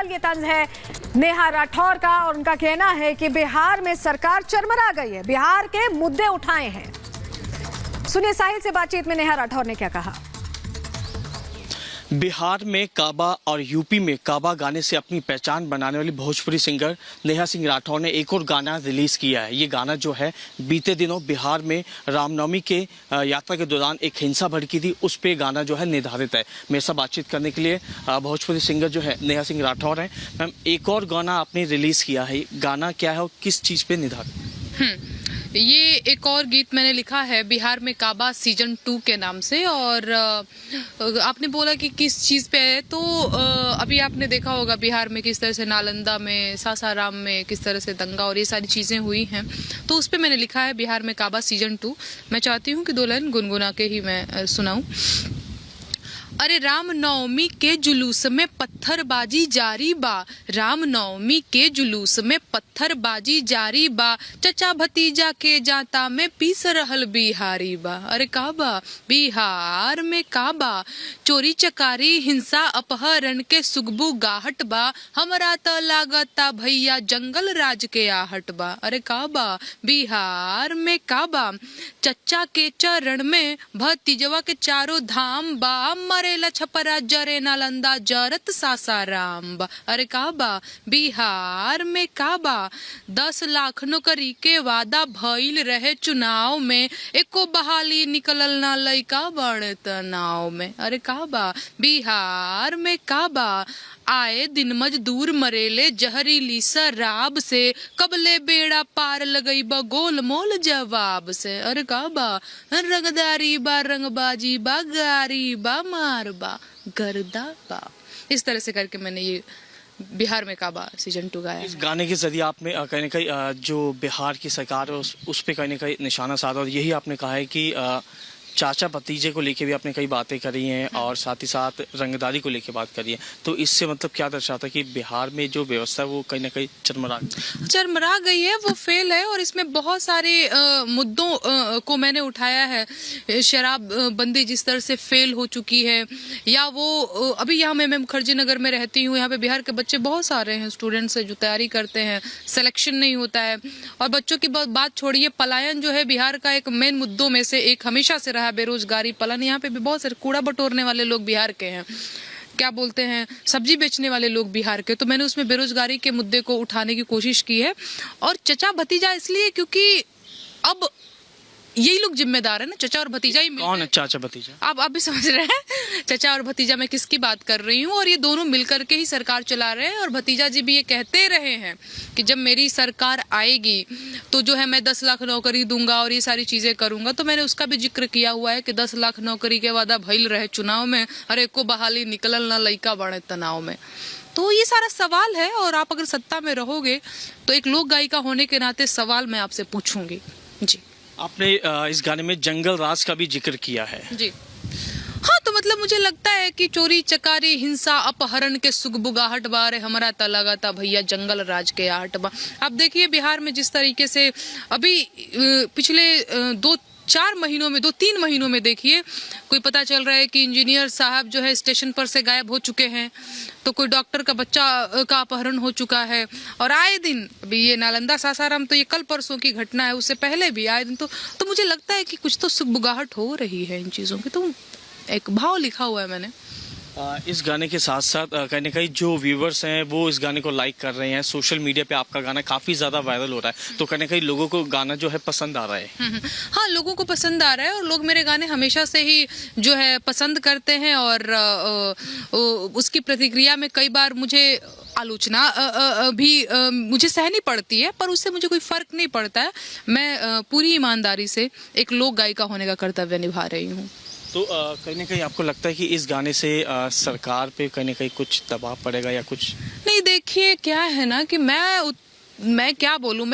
बिल्कुल ये तंज है नेहा राठौर का और उनका कहना है कि बिहार में सरकार चरमरा गई है, बिहार के मुद्दे उठाए हैं। सुनिए साहिल से बातचीत में नेहा राठौर ने क्या कहा। बिहार में काबा और यूपी में काबा गाने से अपनी पहचान बनाने वाली भोजपुरी सिंगर नेहा सिंह राठौर ने एक और गाना रिलीज किया है। ये गाना जो है बीते दिनों बिहार में रामनवमी के यात्रा के दौरान एक हिंसा भड़की थी, उस पे गाना जो है निर्धारित है। मेरे साथ बातचीत करने के लिए भोजपुरी सिंगर जो है नेहा सिंह राठौर है। मैम, एक और गाना आपने रिलीज किया है, गाना क्या है और किस चीज़ पे निर्धारित? ये एक और गीत मैंने लिखा है बिहार में काबा सीजन 2 के नाम से। और आपने बोला कि किस चीज़ पे है, तो अभी आपने देखा होगा बिहार में किस तरह से नालंदा में, सासाराम में किस तरह से दंगा और ये सारी चीज़ें हुई हैं, तो उस पर मैंने लिखा है बिहार में काबा सीजन 2। मैं चाहती हूँ कि 2 लाइन गुनगुना के ही मैं सुनाऊँ। अरे राम नवमी के जुलूस में पत्थरबाजी जारी बा, राम नवमी के जुलूस में पत्थरबाजी जारी बा, चचा भतीजा के जाता में पीस रहल बिहारी बा। अरे का बा बिहार में का बा, चोरी चकारी हिंसा अपहरण के सुगबू गाहट बा, हमरा त लागता भैया जंगल राज के आहट बा। अरे का बा बिहार में का बा, चचा के चरण में भतीजवा के चारों धाम बा, मरेला छपरा जरे नालंदा जरत सासाराम बा। अरे का बा बिहार में का बा, 10 लाख नौकरी के वादा भइल रहे चुनाव में, एको बहाली निकलल ना लइका बड़े तनाव में। अरे का बा बिहार में का बा, आए दिन मजदूर मरेले जहरीली शराब से, कबले बेड़ा पार लगई बा गोलमोल जवाब से। अरे का बा रंगदारी बा, रंगबाजी बा, गारी बा, मार बा, गर्दा बा। इस तरह से करके मैंने ये बिहार में काबा सीजन 2 गाया। इस गाने के जरिए आपने कहीं ना कहीं जो बिहार की सरकार है उस पे कहीं ना कहीं निशाना साधा, और यही आपने कहा है कि चाचा भतीजे को लेके भी आपने कई बातें करी हैं और साथ ही साथ रंगदारी को लेके बात करी है। तो इससे मतलब क्या दर्शाता है कि बिहार में जो व्यवस्था है वो कहीं ना कहीं चरमरा गई है, वो फेल है। और इसमें बहुत सारे मुद्दों को मैंने उठाया है। शराब बंदी जिस तरह से फेल हो चुकी है, या वो अभी यहाँ मैं मुखर्जी नगर में रहती हूँ, यहाँ पे बिहार के बच्चे बहुत सारे हैं, स्टूडेंट्स है जो तैयारी करते हैं, सिलेक्शन नहीं होता है। और बच्चों की बात छोड़िए, पलायन जो है बिहार का एक मेन मुद्दों में से एक हमेशा से रहा, बेरोजगारी पलायन। यहाँ पे भी बहुत सारे कूड़ा बटोरने वाले लोग बिहार के हैं, क्या बोलते हैं, सब्जी बेचने वाले लोग बिहार के। तो मैंने उसमें बेरोजगारी के मुद्दे को उठाने की कोशिश की है। और चचा भतीजा इसलिए क्योंकि अब यही लोग जिम्मेदार है ना, चचा और भतीजा ही। कौन है चाचा भतीजा? आप भी समझ रहे हैं चचा और भतीजा मैं किसकी बात कर रही हूँ। और ये दोनों मिलकर के ही सरकार चला रहे हैं। और भतीजा जी भी ये कहते रहे हैं कि जब मेरी सरकार आएगी तो जो है मैं 10 लाख नौकरी दूंगा और ये सारी चीजें करूंगा। तो मैंने उसका भी जिक्र किया हुआ है कि 10 लाख नौकरी के वादा भइल रहे चुनाव में, अरे को बहाली निकलल ना लइका बड़े तनाव में। तो ये सारा सवाल है। और आप अगर सत्ता में रहोगे तो एक लोक गायिका होने के नाते सवाल मैं आपसे पूछूंगी। जी, आपने इस गाने में जंगल राज का भी जिक्र किया है। जी हाँ, तो मतलब मुझे लगता है कि चोरी चकारी हिंसा अपहरण के सुगबुगाहट बारे हमारा त लगाता भैया जंगल राज के आहट बा। अब देखिए बिहार में जिस तरीके से अभी पिछले 2-4 महीनों में 2-3 महीनों में देखिए, कोई पता चल रहा है कि इंजीनियर साहब जो है स्टेशन पर से गायब हो चुके हैं, तो कोई डॉक्टर का बच्चा का अपहरण हो चुका है। और आए दिन अभी ये नालंदा सासाराम तो ये कल परसों की घटना है, उससे पहले भी आए दिन तो मुझे लगता है कि कुछ तो सुगबुगाहट हो रही है इन चीज़ों की। तो एक भाव लिखा हुआ है मैंने। इस गाने के साथ साथ कहीं ना कहीं जो व्यूवर्स हैं वो इस गाने को लाइक कर रहे हैं, सोशल मीडिया पे आपका गाना काफ़ी ज़्यादा वायरल हो रहा है, तो कहीं ना कहीं लोगों को गाना जो है पसंद आ रहा है। हाँ, लोगों को पसंद आ रहा है और लोग मेरे गाने हमेशा से ही जो है पसंद करते हैं। और उसकी प्रतिक्रिया में कई बार मुझे आलोचना भी मुझे सहनी पड़ती है, पर उससे मुझे कोई फ़र्क नहीं पड़ता है। मैं पूरी ईमानदारी से एक लोक गायिका होने का कर्तव्य निभा रही हूँ। तो कहीं ना कहीं आपको लगता है कि इस गाने से सरकार पे कहीं ना कहीं कुछ दबाव पड़ेगा या कुछ? नहीं, देखिए क्या है ना कि मैं क्या बोलूँ,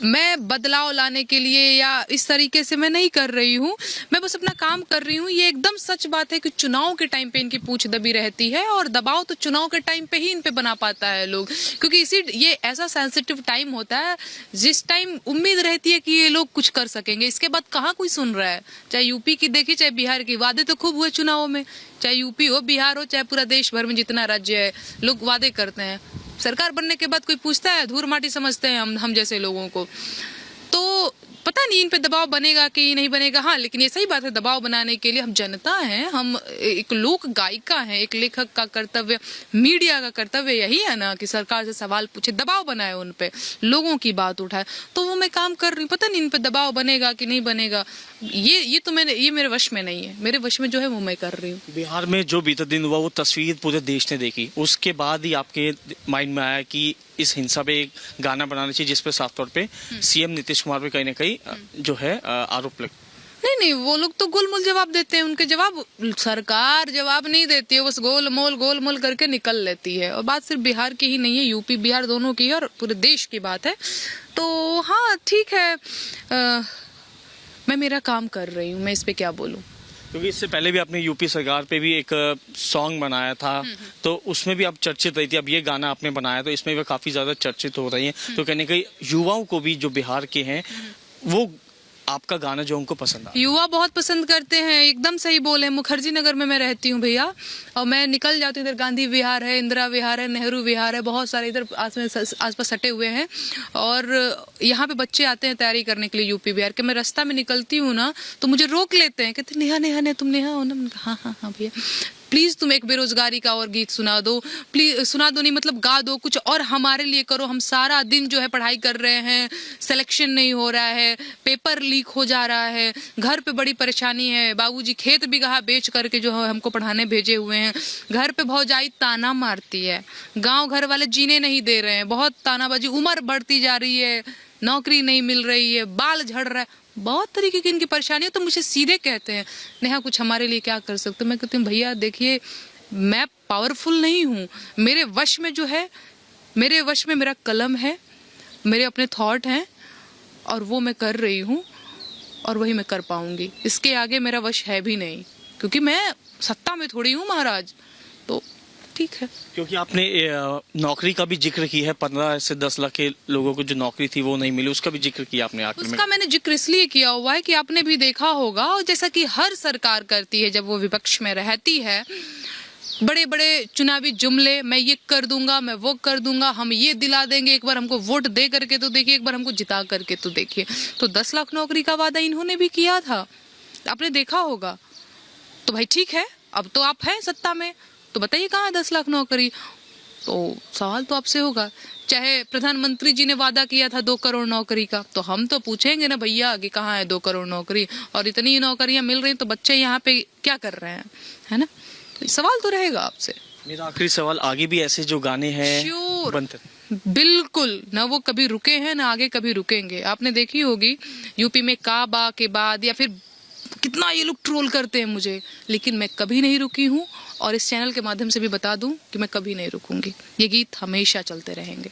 मैं बदलाव लाने के लिए या इस तरीके से मैं नहीं कर रही हूँ, मैं बस अपना काम कर रही हूँ। ये एकदम सच बात है कि चुनाव के टाइम पे इनकी पूछ दबी रहती है, और दबाव तो चुनाव के टाइम पे ही इन पे बना पाता है लोग, क्योंकि ये ऐसा सेंसिटिव टाइम होता है जिस टाइम उम्मीद रहती है कि ये लोग कुछ कर सकेंगे। इसके बाद कहाँ कोई सुन रहा है। चाहे यूपी की देखिए, चाहे बिहार की, वादे तो खूब हुए चुनावों में, चाहे यूपी हो, बिहार हो, चाहे पूरा देश भर में जितना राज्य है, लोग वादे करते हैं। सरकार बनने के बाद कोई पूछता है? धूल माटी समझते हैं हम जैसे लोगों को। तो पता नहीं इन पे दबाव बनेगा कि नहीं बनेगा। हाँ, लेकिन ये सही बात है, दबाव बनाने के लिए हम जनता हैं, हम एक लोक गायिका हैं, एक लेखक का कर्तव्य, मीडिया का कर्तव्य यही है ना कि सरकार से सवाल पूछे, दबाव बनाए उन पे, लोगों की बात उठाए। तो वो मैं काम कर रही हूँ। पता नहीं इन पे दबाव बनेगा कि नहीं बनेगा, ये मेरे वश में नहीं है। मेरे वश में जो है वो मैं कर रही हूँ। बिहार में जो बीते दिन हुआ वो तस्वीर पूरे देश ने देखी, उसके बाद ही आपके माइंड में आया कि इस हिंसा पे एक गाना बनाना चाहिए जिसपे साफ तौर पे सीएम नीतीश कुमार पे कहीं ना कहीं जो है आरोप लग। नहीं, वो लोग तो गोलमोल जवाब देते हैं। उनके जवाब सरकार जवाब नहीं देती है, बस गोलमोल करके निकल लेती है। और बात सिर्फ बिहार की ही नहीं है, यूपी बिहार दोनों की है और पूरे देश की बात है। तो हाँ ठीक है, मैं मेरा काम कर रही हूँ, मैं इस पे क्या बोलूँ। क्योंकि इससे पहले भी आपने यूपी सरकार पे भी एक सॉन्ग बनाया था, तो उसमें भी आप चर्चित रही थी। अब ये गाना आपने बनाया तो इसमें भी काफी ज्यादा चर्चित हो रही हैं। तो कहने कहीं युवाओं को भी जो बिहार के हैं वो आपका गाना जो उनको पसंद आ, युवा बहुत पसंद करते हैं। एकदम सही बोले। मुखर्जी नगर में मैं रहती हूँ भैया, और मैं निकल जाती हूँ, इधर गांधी विहार है, इंदिरा विहार है, नेहरू विहार है, बहुत सारे इधर आसपास सटे हुए हैं। और यहाँ पे बच्चे आते हैं तैयारी करने के लिए यूपी बिहार के। मैं रास्ता में निकलती हूँ ना तो मुझे रोक लेते हैं, कहते नेहा तुम नेहा हो ना? हाँ भैया, प्लीज तुम एक बेरोजगारी का और गीत सुना दो, प्लीज सुना दो, नहीं मतलब गा दो, कुछ और हमारे लिए करो। हम सारा दिन जो है पढ़ाई कर रहे हैं, सिलेक्शन नहीं हो रहा है, पेपर लीक हो जा रहा है, घर पे बड़ी परेशानी है, बाबूजी खेत बिगहा बेच करके जो है हमको पढ़ाने भेजे हुए हैं, घर पे भौजाई ताना मारती है, गांव घर वाले जीने नहीं दे रहे हैं, बहुत तानाबाजी, उम्र बढ़ती जा रही है, नौकरी नहीं मिल रही है, बाल झड़ रहा है, बहुत तरीके की इनकी परेशानी है। तो मुझे सीधे कहते हैं नेहा कुछ हमारे लिए क्या कर सकते हो? मैं कहती हूँ भैया देखिए, मैं पावरफुल नहीं हूँ, मेरे वश में जो है, मेरे वश में मेरा कलम है, मेरे अपने थॉट हैं, और वो मैं कर रही हूँ और वही मैं कर पाऊंगी। इसके आगे मेरा वश है भी नहीं, क्योंकि मैं सत्ता में थोड़ी हूँ महाराज। तो ठीक है। क्योंकि आपने नौकरी का भी जिक्र की है, 15 से 10 लाख के लोगों को जो नौकरी थी वो नहीं मिली, उसका भी जिक्र किया आपने आखिर में। उसका मैंने जिक्र इसलिए किया हुआ है कि आपने भी देखा होगा, और जैसा कि हर सरकार करती है जब वो विपक्ष में रहती है, बड़े बड़े चुनावी जुमले, मैं ये कर दूंगा, मैं वो कर दूंगा, हम ये दिला देंगे, एक बार हमको वोट दे करके तो देखिए, एक बार हमको जिता करके तो देखिए। तो 10 लाख नौकरी का वादा इन्होंने भी किया था, आपने देखा होगा। तो भाई ठीक है, अब तो आप हैं सत्ता में, तो बताइए कहाँ है 10 लाख नौकरी? तो सवाल तो आपसे होगा। चाहे प्रधानमंत्री जी ने वादा किया था 2 करोड़ नौकरी का, तो हम तो पूछेंगे ना भैया कि कहाँ है 2 करोड़ नौकरी, और इतनी नौकरियां मिल रही तो बच्चे यहाँ पे क्या कर रहे हैं, है ना? तो सवाल तो रहेगा आपसे। मेरा आखिरी सवाल, आगे भी ऐसे जो गाने हैं बनते? बिल्कुल ना, वो कभी रुके हैं ना आगे कभी रुकेंगे। आपने देखी होगी यूपी में काबा के बाद, या फिर कितना ये लोग ट्रोल करते हैं मुझे, लेकिन मैं कभी नहीं रुकी हूँ, और इस चैनल के माध्यम से भी बता दूं कि मैं कभी नहीं रुकूंगी। ये गीत हमेशा चलते रहेंगे।